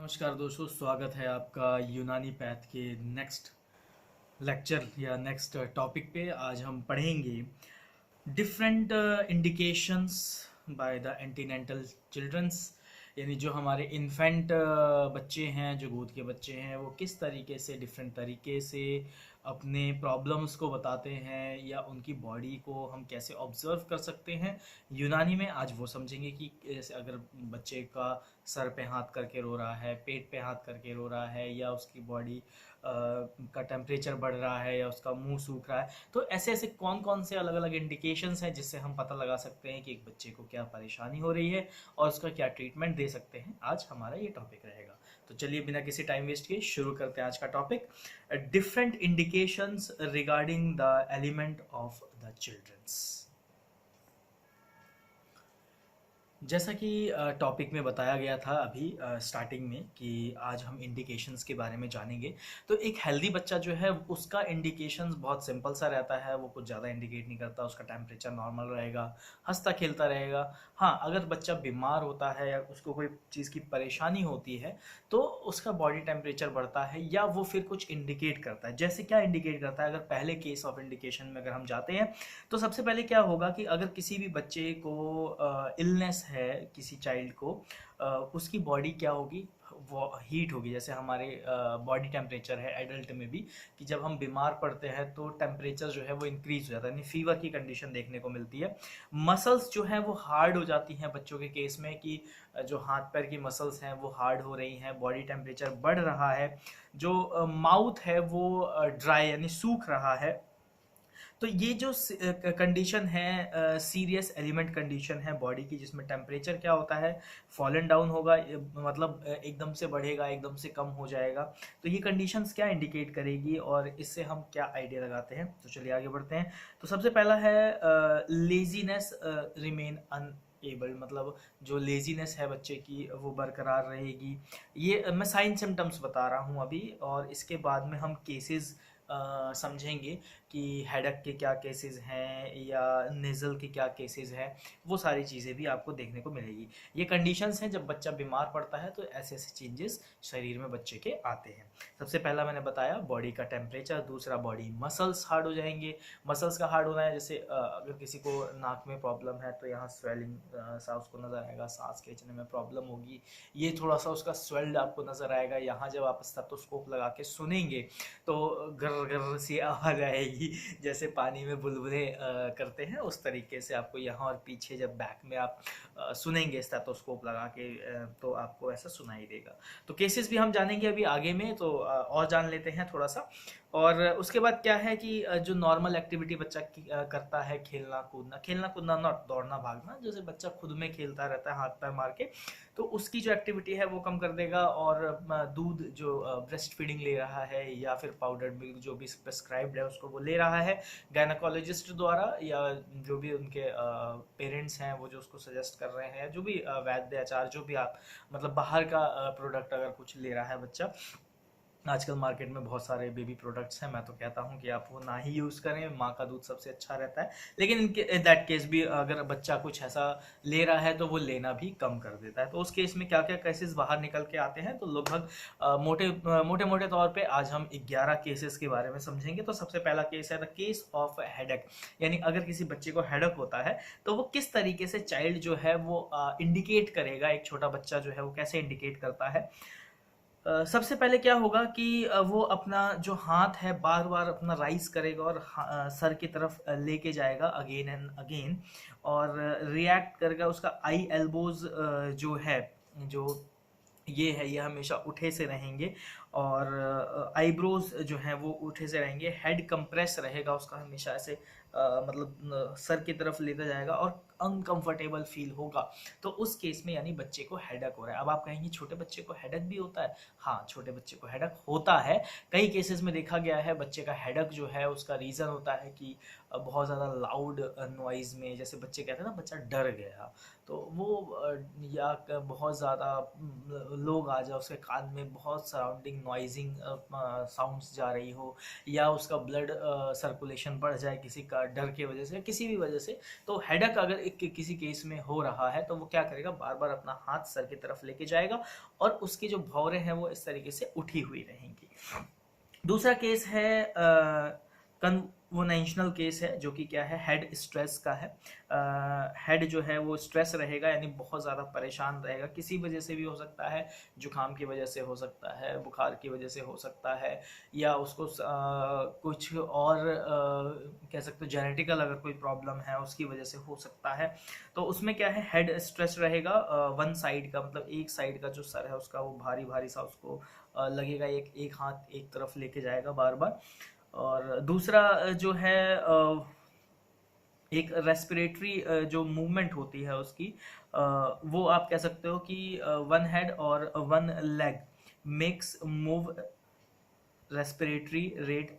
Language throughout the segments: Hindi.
नमस्कार दोस्तों, स्वागत है आपका यूनानी पैथ के नेक्स्ट लेक्चर या नेक्स्ट टॉपिक पे। आज हम पढ़ेंगे different indications by the antenatal childrens, यानी जो हमारे इन्फेंट बच्चे हैं, जो गोद के बच्चे हैं, वो किस तरीके से डिफरेंट तरीके से अपने प्रॉब्लम्स को बताते हैं या उनकी बॉडी को हम कैसे ऑब्जर्व कर सकते हैं यूनानी में। आज वो समझेंगे कि जैसे अगर बच्चे का सर पे हाथ करके रो रहा है, पेट पे हाथ करके रो रहा है, या उसकी बॉडी का टेम्परेचर बढ़ रहा है, या उसका मुंह सूख रहा है, तो ऐसे ऐसे कौन कौन से अलग अलग इंडिकेशंस हैं जिससे हम पता लगा सकते हैं कि एक बच्चे को क्या परेशानी हो रही है और उसका क्या ट्रीटमेंट दे सकते हैं। आज हमारा ये टॉपिक रहेगा। तो चलिए बिना किसी टाइम वेस्ट किए शुरू करते हैं आज का topic, different indications regarding the element of the childrens. जैसा कि टॉपिक में बताया गया था अभी स्टार्टिंग में कि आज हम इंडिकेशंस के बारे में जानेंगे। तो एक हेल्दी बच्चा जो है उसका इंडिकेशंस बहुत सिंपल सा रहता है, वो कुछ ज़्यादा इंडिकेट नहीं करता। उसका टेम्परेचर नॉर्मल रहेगा, हंसता खेलता रहेगा। हाँ, अगर बच्चा बीमार होता है या उसको कोई चीज़ की परेशानी होती है तो उसका बॉडी टेम्परेचर बढ़ता है या वो फिर कुछ इंडिकेट करता है। जैसे क्या इंडिकेट करता है, अगर पहले केस ऑफ इंडिकेशन में अगर हम जाते हैं तो सबसे पहले क्या होगा कि अगर किसी भी बच्चे को इलनेस है, किसी चाइल्ड को उसकी बॉडी क्या होगी, वो हीट होगी। जैसे हमारे बॉडी टेम्परेचर है एडल्ट में भी, कि जब हम बीमार पड़ते हैं तो टेम्परेचर जो है वो इंक्रीज हो जाता है, यानी फीवर की कंडीशन देखने को मिलती है। मसल्स जो है वो हार्ड हो जाती हैं बच्चों के केस में, कि जो हाथ पैर की मसल्स हैं वो हार्ड हो रही हैं, बॉडी टेम्परेचर बढ़ रहा है, जो माउथ है वो ड्राई यानी सूख रहा है। तो ये जो कंडीशन है, सीरियस एलिमेंट कंडीशन है बॉडी की, जिसमें टेम्परेचर क्या होता है, फॉलन डाउन होगा, मतलब एकदम से बढ़ेगा, एकदम से कम हो जाएगा। तो ये कंडीशंस क्या इंडिकेट करेगी और इससे हम क्या आइडिया लगाते हैं। तो चलिए आगे बढ़ते हैं। तो सबसे पहला है लेजीनेस रिमेन अनएबल्ड, मतलब जो लेजीनेस है बच्चे की वो बरकरार रहेगी। ये मैं साइन सिम्टम्स बता रहा हूँ अभी, और इसके बाद में हम केसेस समझेंगे कि हेडक के क्या केसेस हैं या नेज़ल के क्या केसेस हैं। वो सारी चीज़ें भी आपको देखने को मिलेगी। ये कंडीशंस हैं जब बच्चा बीमार पड़ता है तो ऐसे ऐसे चेंजेस शरीर में बच्चे के आते हैं। सबसे पहला मैंने बताया बॉडी का टेम्परेचर, दूसरा बॉडी मसल्स हार्ड हो जाएंगे। मसल्स का हार्ड होना है, जैसे अगर किसी को नाक में प्रॉब्लम है तो यहाँ स्वेलिंग सा उसको नज़र आएगा, सांस खींचने में प्रॉब्लम होगी, ये थोड़ा सा उसका स्वेल्ड आपको नज़र आएगा। यहाँ जब आप स्टेथोस्कोप लगा के सुनेंगे तो गर गर सी आवाज़ आएगी, जैसे पानी में बुलबुले करते हैं उस तरीके से आपको यहाँ और पीछे जब बैक में आप सुनेंगे स्टेथोस्कोप लगा के, तो आपको ऐसा सुनाई देगा। तो केसेस भी हम जानेंगे अभी आगे में, तो और जान लेते हैं थोड़ा सा। और उसके बाद क्या है कि जो नॉर्मल एक्टिविटी बच्चा करता है, खेलना कूदना, खेलना कूदना नॉट दौड़ना भागना, जैसे बच्चा खुद में खेलता रहता है हाथ पैर मार के, तो उसकी जो एक्टिविटी है वो कम कर देगा। और दूध जो ब्रेस्ट फीडिंग ले रहा है या फिर पाउडर्ड मिल्क जो भी प्रेस्क्राइब्ड है उसको वो ले रहा है गायनाकोलॉजिस्ट द्वारा, या जो भी उनके पेरेंट्स हैं वो जो उसको सजेस्ट कर रहे हैं, जो भी वैद्य आचार्य, जो भी आप मतलब बाहर का प्रोडक्ट अगर कुछ ले रहा है बच्चा। आजकल मार्केट में बहुत सारे बेबी प्रोडक्ट्स हैं, मैं तो कहता हूं कि आप वो ना ही यूज़ करें, माँ का दूध सबसे अच्छा रहता है। लेकिन इन दैट केस भी अगर बच्चा कुछ ऐसा ले रहा है तो वो लेना भी कम कर देता है। तो उस केस में क्या क्या केसेस बाहर निकल के आते हैं, तो लगभग मोटे मोटे तौर पे आज हम 11 केसेस के बारे में समझेंगे। तो सबसे पहला केस है द केस ऑफ हेडेक, यानी अगर किसी बच्चे को हेडेक होता है तो वो किस तरीके से चाइल्ड जो है वो इंडिकेट करेगा, एक छोटा बच्चा जो है वो कैसे इंडिकेट करता है। सबसे पहले क्या होगा कि वो अपना जो हाथ है बार बार अपना राइज करेगा और सर की तरफ लेके जाएगा अगेन एंड अगेन, और रिएक्ट करेगा। उसका आई एल्बोज जो है, जो ये है, ये हमेशा उठे से रहेंगे, और आईब्रोज जो हैं वो उठे से रहेंगे। हेड कंप्रेस रहेगा उसका हमेशा ऐसे, मतलब सर की तरफ लेता जाएगा और अनकंफर्टेबल फील होगा। तो उस केस में यानी बच्चे को हेडक हो रहा है। अब आप कहेंगे छोटे बच्चे को हेडक भी होता है? हाँ, छोटे बच्चे को हेडक होता है। कई केसेस में देखा गया है बच्चे का हेडक जो है उसका रीज़न होता है कि बहुत ज़्यादा लाउड नॉइज़ में, जैसे बच्चे कहते हैं ना बच्चा डर गया, तो वो या बहुत ज़्यादा लोग आ जाए, उसके कान में बहुत सराउंडिंग नॉइजिंग साउंड्स जा रही हो, या उसका ब्लड सर्कुलेशन बढ़ जाए किसी का डर की वजह से, किसी भी वजह से। तो हेडक अगर किसी केस में हो रहा है तो वो क्या करेगा, बार बार अपना हाथ सर की तरफ लेके जाएगा और उसकी जो भौरें हैं वो इस तरीके से उठी हुई रहेंगी। दूसरा केस है कन्वोनेशनल केस है, जो कि क्या है, हेड स्ट्रेस का है। हेड जो है वो स्ट्रेस रहेगा, यानी बहुत ज़्यादा परेशान रहेगा, किसी वजह से भी हो सकता है, जुकाम की वजह से हो सकता है, बुखार की वजह से हो सकता है, या उसको कुछ और कह सकते हो जेनेटिकल अगर कोई प्रॉब्लम है उसकी वजह से हो सकता है। तो उसमें क्या है, हेड स्ट्रेस रहेगा, वन साइड का, मतलब एक साइड का जो सर है उसका वो भारी भारी सा उसको लगेगा, एक एक हाथ एक तरफ लेके जाएगा बार बार। और दूसरा जो है एक रेस्पिरेटरी जो मूवमेंट होती है उसकी, वो आप कह सकते हो कि वन हेड और one leg makes move respiratory rate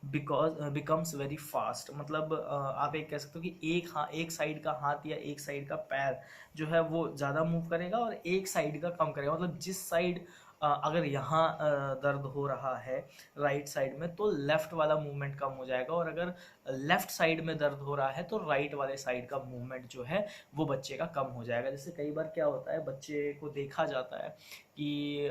because becomes very fast. मतलब आप एक कह सकते हो कि एक साइड का हाथ या एक साइड का पैर जो है वो ज़्यादा मूव करेगा और एक साइड का कम करेगा। मतलब जिस साइड अगर यहाँ दर्द हो रहा है राइट साइड में, तो लेफ्ट वाला मूवमेंट कम हो जाएगा, और अगर लेफ्ट साइड में दर्द हो रहा है तो राइट वाले साइड का मूवमेंट जो है वो बच्चे का कम हो जाएगा। जैसे कई बार क्या होता है, बच्चे को देखा जाता है कि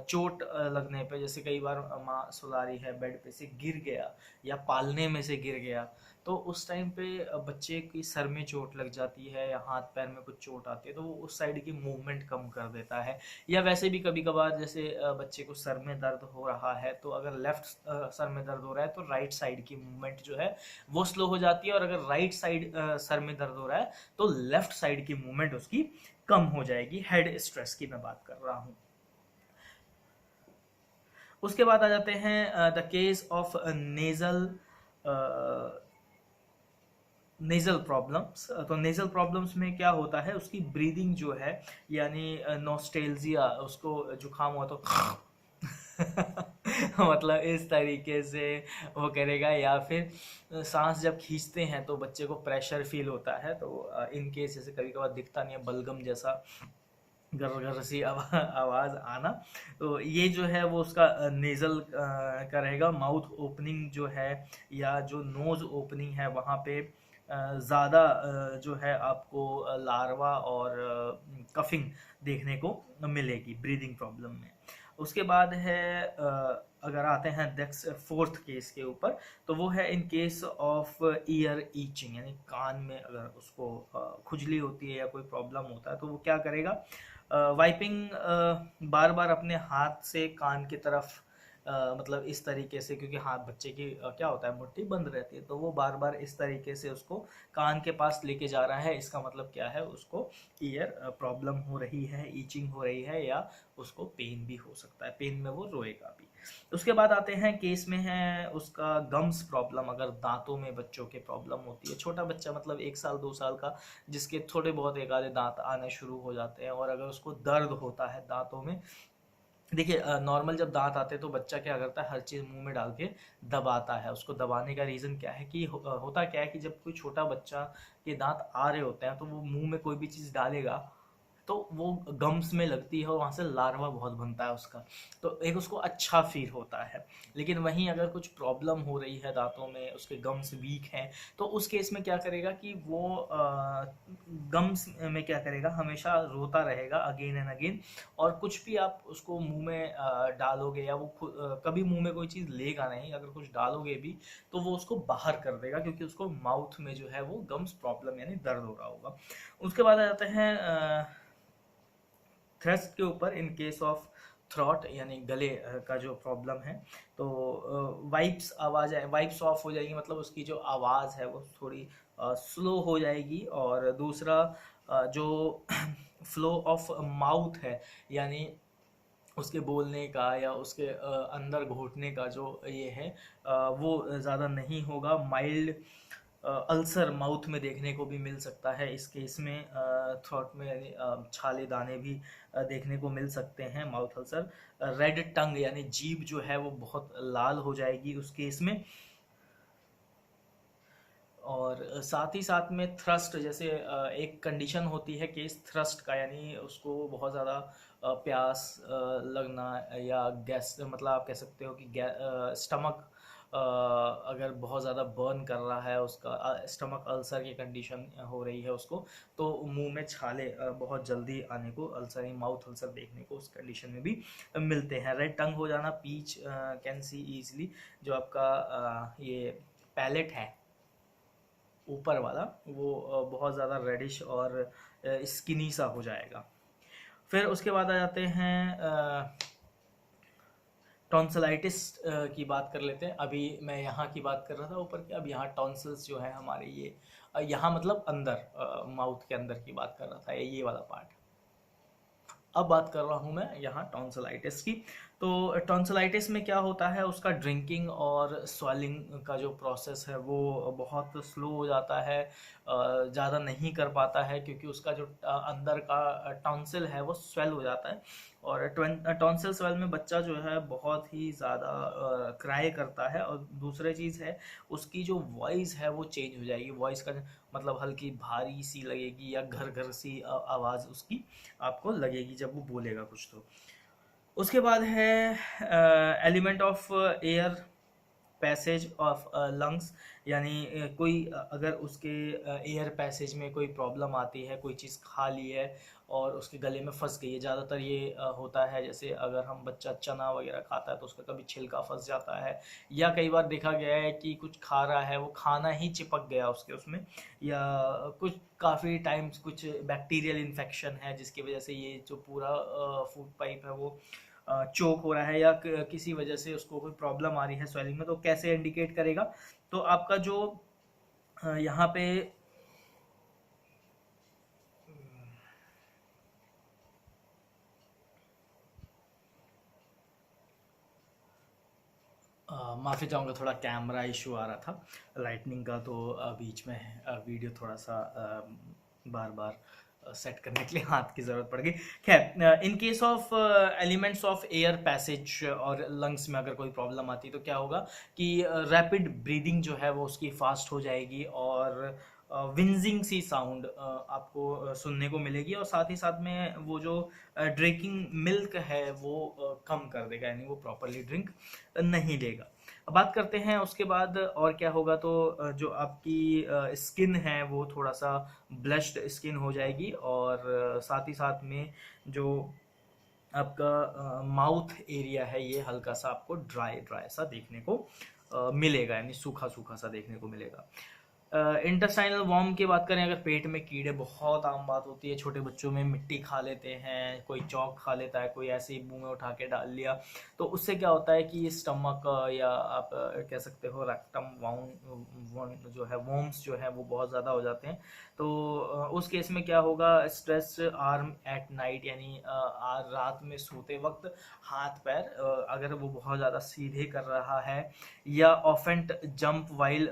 चोट लगने पे, जैसे कई बार माँ सुला रही है, बेड पे से गिर गया या पालने में से गिर गया, तो उस टाइम पे बच्चे की सर में चोट लग जाती है या हाथ पैर में कुछ चोट आती है, तो वो उस साइड की मूवमेंट कम कर देता है। या वैसे भी कभी कभार जैसे बच्चे को सर में दर्द हो रहा है, तो अगर लेफ्ट सर में दर्द हो रहा है तो राइट साइड की मूवमेंट जो है वो स्लो हो जाती है, और अगर राइट साइड सर में दर्द हो रहा है तो लेफ्ट साइड की मूवमेंट उसकी कम हो जाएगी। हेड स्ट्रेस की मैं बात कर रहा हूँ। उसके बाद आ जाते हैं the case of nasal nasal problems. तो नेजल प्रॉब्लम्स में क्या होता है, उसकी ब्रीदिंग जो है, यानी नोस्टेल्जिया, उसको जुकाम हुआ तो मतलब इस तरीके से वो करेगा, या फिर सांस जब खींचते हैं तो बच्चे को प्रेशर फील होता है, तो इन केस जैसे कभी कभार दिखता नहीं है, बलगम जैसा गर गर सी आवाज़ आना, तो ये जो है वो उसका नेज़ल का रहेगा। माउथ ओपनिंग जो है या जो नोज़ ओपनिंग है वहाँ पे ज़्यादा जो है आपको लार्वा और कफिंग देखने को मिलेगी ब्रीदिंग प्रॉब्लम में। उसके बाद है अगर आते हैं नेक्स्ट फोर्थ केस के ऊपर, तो वो है in case of year itching, यानी कान में अगर उसको खुजली होती है या कोई प्रॉब्लम होता है, तो वो क्या करेगा, वाइपिंग बार बार अपने हाथ से कान की तरफ मतलब इस तरीके से, क्योंकि हाथ बच्चे की क्या होता है, मुट्ठी बंद रहती है, तो वो बार बार इस तरीके से उसको कान के पास लेके जा रहा है। इसका मतलब क्या है, उसको ईयर प्रॉब्लम हो रही है, ईचिंग हो रही है, या उसको पेन भी हो सकता है, पेन में वो रोएगा भी। उसके बाद आते हैं केस में है उसका गम्स प्रॉब्लम। अगर दांतों में बच्चों के प्रॉब्लम होती है, छोटा बच्चा मतलब 1 साल 2 साल का, जिसके थोड़े बहुत एक आधे दांत आने शुरू हो जाते हैं, और अगर उसको दर्द होता है दांतों में, देखिए नॉर्मल जब दांत आते हैं तो बच्चा क्या करता है, हर चीज़ मुंह में डाल के दबाता है। उसको दबाने का रीज़न क्या है कि होता क्या है कि जब कोई छोटा बच्चा के दांत आ रहे होते हैं तो वो मुंह में कोई भी चीज़ डालेगा तो वो गम्स में लगती है और वहाँ से लार्वा बहुत बनता है उसका, तो एक उसको अच्छा फील होता है। लेकिन वहीं अगर कुछ प्रॉब्लम हो रही है दांतों में, उसके गम्स वीक हैं, तो उस केस में क्या करेगा कि वो गम्स में क्या करेगा, हमेशा रोता रहेगा अगेन एंड अगेन, और कुछ भी आप उसको मुंह में डालोगे या वो कभी मुंह में कोई चीज़ लेगा नहीं, अगर कुछ डालोगे भी तो वो उसको बाहर कर देगा, क्योंकि उसको माउथ में जो है वो गम्स प्रॉब्लम यानी दर्द हो रहा होगा। उसके बाद आ जाते हैं थ्रस्ट के ऊपर। इन केस ऑफ थ्रॉट यानी गले का जो प्रॉब्लम है, तो वाइप्स आवाज़ है, वाइप्स ऑफ हो जाएगी, मतलब उसकी जो आवाज़ है वो थोड़ी स्लो हो जाएगी। और दूसरा जो फ्लो ऑफ माउथ है, यानी उसके बोलने का या उसके अंदर घोटने का जो ये है वो ज़्यादा नहीं होगा। माइल्ड अल्सर माउथ में देखने को भी मिल सकता है इस केस में, थ्रोट में यानी छाले दाने भी देखने को मिल सकते हैं, माउथ अल्सर। रेड टंग यानी जीभ जो है वो बहुत लाल हो जाएगी उस केस में। और साथ ही साथ में थ्रस्ट, जैसे एक कंडीशन होती है केस थ्रस्ट का, यानी उसको बहुत ज़्यादा प्यास लगना, या गैस, मतलब आप कह सकते हो कि स्टमक अगर बहुत ज़्यादा बर्न कर रहा है, उसका स्टमक अल्सर की कंडीशन हो रही है उसको, तो मुंह में छाले बहुत जल्दी आने को, अल्सर माउथ अल्सर देखने को उस कंडीशन में भी मिलते हैं। रेड टंग हो जाना, पीच कैन सी ईजली, जो आपका ये पैलेट है ऊपर वाला, वो बहुत ज़्यादा रेडिश और स्किनी सा हो जाएगा। फिर उसके बाद आ जाते हैं टॉन्सिलाइटिस की बात कर लेते हैं। अभी मैं यहाँ की बात कर रहा था ऊपर की, अब यहाँ टॉन्सिल्स जो है हमारे ये यहाँ मतलब अंदर माउथ के अंदर की बात कर रहा था, ये वाला पार्ट। अब बात कर रहा हूँ मैं यहाँ टॉन्सिलाइटिस की। तो टॉन्सिलाइटिस में क्या होता है, उसका ड्रिंकिंग और स्वेलिंग का जो प्रोसेस है वो बहुत स्लो हो जाता है, ज़्यादा नहीं कर पाता है, क्योंकि उसका जो अंदर का टॉन्सिल है वो स्वेल हो जाता है। और टॉन्सिल स्वेल में बच्चा जो है बहुत ही ज़्यादा क्राई करता है। और दूसरी चीज़ है, उसकी जो वॉइस है वो चेंज हो जाएगी। वॉइस का मतलब हल्की भारी सी लगेगी, या घर घर सी आवाज़ उसकी आपको लगेगी जब वो बोलेगा कुछ। तो उसके बाद है element of air passage of lungs, यानी कोई अगर उसके एयर पैसेज में कोई प्रॉब्लम आती है, कोई चीज़ खा ली है और उसके गले में फंस गई है। ज़्यादातर ये होता है, जैसे अगर हम बच्चा चना वगैरह खाता है तो उसका कभी छिलका फंस जाता है, या कई बार देखा गया है कि कुछ खा रहा है, वो खाना ही चिपक गया उसके उसमें, या कुछ काफ़ी टाइम्स कुछ बैक्टीरियल इन्फेक्शन है जिसकी वजह से ये जो पूरा फूड पाइप है वो चोक हो रहा है, या किसी वजह से उसको कोई प्रॉब्लम आ रही है स्वेलिंग में। तो कैसे इंडिकेट करेगा, तो आपका जो यहाँ पे माफ़ी चाहूँगा, थोड़ा कैमरा इशू आ रहा था लाइटनिंग का, तो बीच में वीडियो थोड़ा सा बार बार सेट करने के लिए हाथ की ज़रूरत पड़ गई। खैर, in case of elements of air passage और लंग्स में अगर कोई प्रॉब्लम आती है तो क्या होगा कि रैपिड ब्रीदिंग जो है वो उसकी फास्ट हो जाएगी, और विंजिंग सी साउंड आपको सुनने को मिलेगी, और साथ ही साथ में वो जो ड्रिंकिंग मिल्क है वो कम कर देगा, यानी वो प्रॉपरली ड्रिंक नहीं लेगा। अब बात करते हैं उसके बाद और क्या होगा, तो जो आपकी स्किन है वो थोड़ा सा ब्लश्ड स्किन हो जाएगी, और साथ ही साथ में जो आपका माउथ एरिया है ये हल्का सा आपको ड्राई ड्राई सा देखने को मिलेगा, यानी सूखा सूखा सा देखने को मिलेगा। इंटेस्टाइनल वॉर्म की बात करें, अगर पेट में कीड़े, बहुत आम बात होती है, छोटे बच्चों में मिट्टी खा लेते हैं, कोई चौक खा लेता है, कोई ऐसे ही मुंह में उठा के डाल लिया, तो उससे क्या होता है कि स्टमक या आप कह सकते हो रेक्टम वाउंड जो है, वॉर्म्स जो है वो बहुत ज़्यादा हो जाते हैं। तो उस केस में क्या होगा, स्ट्रेच आर्म एट नाइट, यानी रात में सोते वक्त हाथ पैर अगर वो बहुत ज़्यादा सीधे कर रहा है, या ऑफेंट जंप वाइल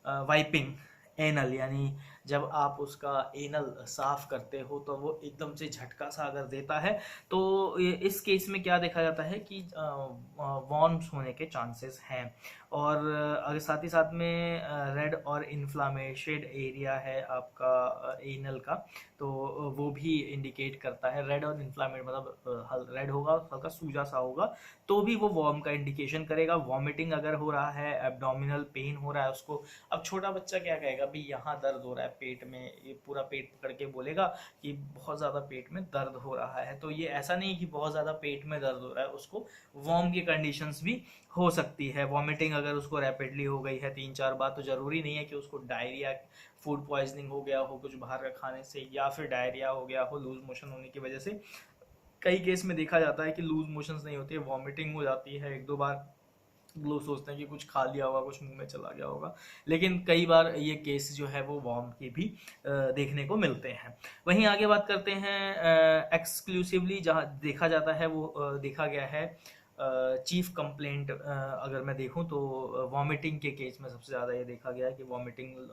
वाइपिंग एनल, यानी जब आप उसका एनल साफ करते हो तो वो एकदम से झटका सा अगर देता है, तो इस केस में क्या देखा जाता है कि वॉर्म्स होने के चांसेस हैं। और अगर साथ ही साथ में रेड और इन्फ्लामेटेड एरिया है आपका एनल का, तो वो भी इंडिकेट करता है। रेड और इन्फ्लामेट मतलब रेड होगा, हल्का सूजा सा होगा, तो भी वो वॉर्म का इंडिकेशन करेगा। वॉमिटिंग अगर हो रहा है, एब्डोमिनल पेन हो रहा है उसको, अब छोटा बच्चा क्या कहेगा, भाई यहाँ दर्द हो रहा है पेट में, ये पूरा पेट पकड़ के बोलेगा कि बहुत ज़्यादा पेट में दर्द हो रहा है। तो ये ऐसा नहीं कि बहुत ज़्यादा पेट में दर्द हो रहा है, उसको वॉर्म की कंडीशंस भी हो सकती है। वॉमिटिंग अगर उसको रैपिडली हो गई है 3-4 बार, तो ज़रूरी नहीं है कि उसको डायरिया, फूड पॉइजनिंग हो गया हो कुछ बाहर का खाने से, या फिर डायरिया हो गया हो लूज मोशन होने की वजह से। कई केस में देखा जाता है कि लूज मोशंस नहीं होती है, वॉमिटिंग हो जाती है 1-2 बार, लोग सोचते हैं कि कुछ खा लिया होगा, कुछ मुंह में चला गया होगा, लेकिन कई बार ये केस जो है वो वॉर्म के भी देखने को मिलते हैं। वहीं आगे बात करते हैं एक्सक्लूसिवली जहाँ देखा जाता है वो देखा गया है चीफ कंप्लेंट, अगर मैं देखूं तो वॉमिटिंग के केस में सबसे ज़्यादा ये देखा गया है कि वॉमिटिंग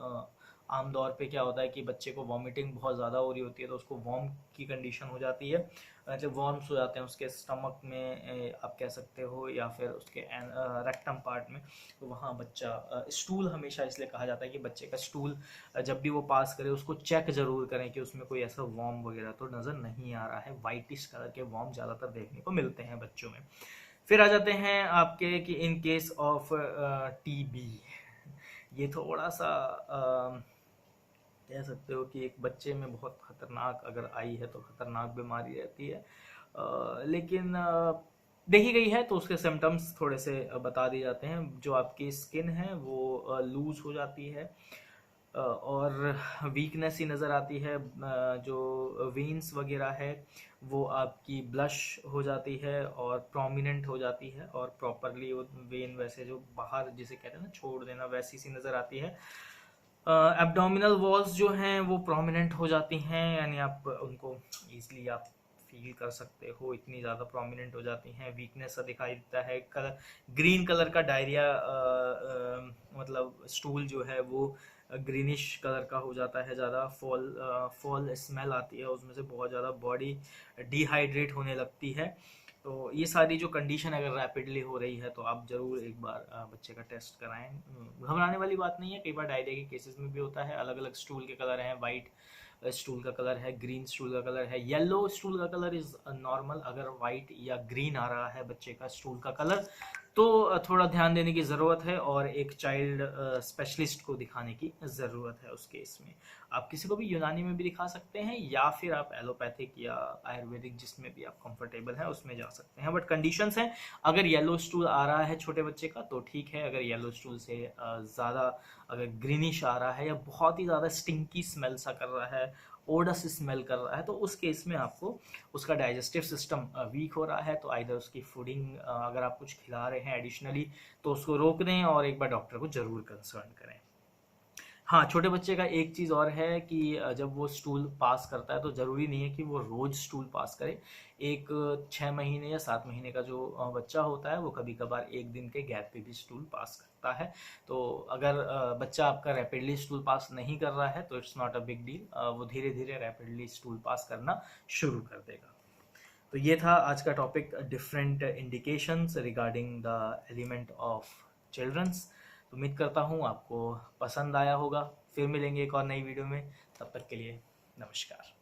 आम तौर पे क्या होता है कि बच्चे को वॉमिटिंग बहुत ज़्यादा हो रही होती है, तो उसको वॉर्म की कंडीशन हो जाती है, मतलब वॉर्म्स हो जाते हैं उसके स्टमक में आप कह सकते हो, या फिर उसके रेक्टम पार्ट में। तो वहाँ बच्चा स्टूल, हमेशा इसलिए कहा जाता है कि बच्चे का स्टूल जब भी वो पास करे उसको चेक ज़रूर करें कि उसमें कोई ऐसा वॉर्म वगैरह तो नज़र नहीं आ रहा है। वाइटिश कलर के वॉर्म ज़्यादातर देखने को मिलते हैं बच्चों में। फिर आ जाते हैं आपके कि इन केस ऑफ टीबी, ये थोड़ा सा कह सकते हो कि एक बच्चे में बहुत खतरनाक अगर आई है तो खतरनाक बीमारी रहती है। लेकिन देखी गई है तो उसके सिम्टम्स थोड़े से बता दिए जाते हैं। जो आपकी स्किन है वो लूज हो जाती है और वीकनेस ही नज़र आती है। जो वेन्स वगैरह है वो आपकी ब्लश हो जाती है और प्रोमिनेंट हो जाती है, और प्रॉपरली वो वेन वैसे जो बाहर जिसे कहते हैं ना छोड़ देना, वैसी सी नज़र आती है। एब्डोमिनल वॉल्स जो हैं वो प्रोमिनेंट हो जाती हैं, यानी आप उनको ईजिली आप फील कर सकते हो, इतनी ज़्यादा प्रोमिनेंट हो जाती हैं। वीकनेस सा दिखाई देता है। कलर ग्रीन कलर का डायरिया, मतलब स्टूल जो है वो ग्रीनिश कलर का हो जाता है। ज़्यादा फॉल स्मेल आती है उसमें से, बहुत ज़्यादा बॉडी डिहाइड्रेट होने लगती है। तो ये सारी जो कंडीशन अगर रैपिडली हो रही है तो आप ज़रूर एक बार बच्चे का टेस्ट कराएं। घबराने वाली बात नहीं है, कई बार डायरिया के केसेस में भी होता है। अलग अलग स्टूल के कलर हैं, वाइट स्टूल का कलर है, ग्रीन स्टूल का कलर है, येलो स्टूल का कलर इज़ नॉर्मल। अगर वाइट या ग्रीन आ रहा है बच्चे का स्टूल का कलर तो थोड़ा ध्यान देने की ज़रूरत है और एक चाइल्ड स्पेशलिस्ट को दिखाने की ज़रूरत है उस केस में। आप किसी को भी यूनानी में भी दिखा सकते हैं या फिर आप एलोपैथिक या आयुर्वेदिक जिसमें भी आप कंफर्टेबल हैं उसमें जा सकते हैं। बट कंडीशंस हैं, अगर येलो स्टूल आ रहा है छोटे बच्चे का तो ठीक है। अगर येलो स्टूल से ज़्यादा अगर ग्रीनिश आ रहा है या बहुत ही ज़्यादा स्टिंकी स्मेल सा कर रहा है, ओडस स्मेल कर रहा है, तो उस केस में आपको उसका डाइजेस्टिव सिस्टम वीक हो रहा है। तो आइदर उसकी फूडिंग अगर आप कुछ खिला रहे हैं एडिशनली तो उसको रोक दें और एक बार डॉक्टर को ज़रूर कंसर्न करें। हाँ, छोटे बच्चे का एक चीज़ और है कि जब वो स्टूल पास करता है तो ज़रूरी नहीं है कि वो रोज़ स्टूल पास करे। एक 6 महीने या 7 महीने का जो बच्चा होता है वो कभी कभार एक दिन के गैप पे भी स्टूल पास करता है। तो अगर बच्चा आपका रैपिडली स्टूल पास नहीं कर रहा है तो it's not a big deal, वो धीरे धीरे रैपिडली स्टूल पास करना शुरू कर देगा। तो ये था आज का topic, different indications regarding the element of childrens. तो उम्मीद करता हूँ आपको पसंद आया होगा। फिर मिलेंगे एक और नई वीडियो में, तब तक के लिए नमस्कार।